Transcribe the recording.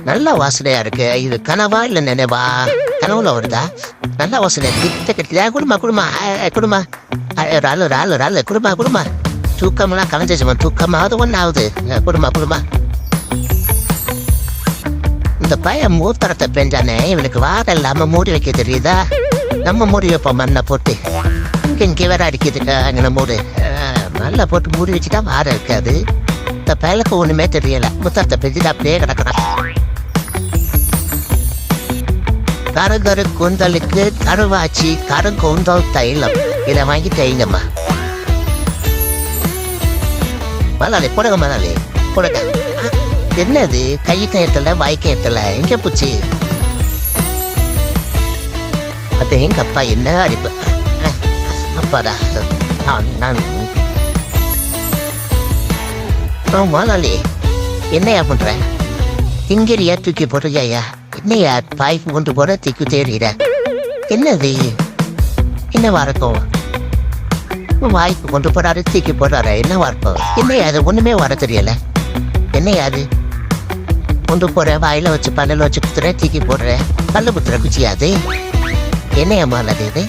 நல்ல வாசனையா இருக்கு. இது கனவா இல்ல நினைவா? கனவுல வருதா? நல்ல வாசனை கிட்ட கட்டியா? குடுமா ராலு குடுமா. தூக்கம்லாம் கலைஞ்சிச்சுமா. தூக்கமாவது ஒன்னு ஆகுது. குடுமா. இந்த பையன் மூத்தரத்தை பெஞ்சானே, இவனுக்கு வாரம் இல்லாம மூடி வைக்க தெரியுதா? நம்ம மூடி வைப்போம் மண்ணை போட்டு. இங்கே வேற அடிக்கிறதுக்கு அங்கே மூடு நல்லா போட்டு மூடி வச்சுட்டா வாரம் இருக்காது. இந்த பயலுக்கு ஒண்ணுமே தெரியல. முத்தரத்தை பெஞ்சுட்டு அப்படியே கிடக்குறான். கரு கூந்தலுக்கு கருவாச்சி கருங்கூந்தல் தைலம். இதை வாங்கி தைங்கம்மா. மலாலி போடுங்க மலாலி போடுங்க. என்னது கை கயத்துல வாய் கயத்துல எங்க போச்சு? அது எங்க அப்பா என்ன அடிப்பு. அப்பாடா நான் மலாலி என்னையா பண்ற? திங்கிறியா தூக்கி போடுறியா? என்னையா பாய் கொண்டு போற திக்கு தேடுகிற? என்னது என்னவா இருக்கும்? வாய்ப்பு கொண்டு போறாரு தூக்கி போடுறாரு. என்னவா இருக்கும்? என்னையா அது ஒண்ணுமே வர தெரியல. என்னையா அது கொண்டு போற வாயில வச்சு பல்லில் வச்சு குத்துற தூக்கி போடுற. பல்லு குத்துற குச்சியாது. என்னையா மாலது இது?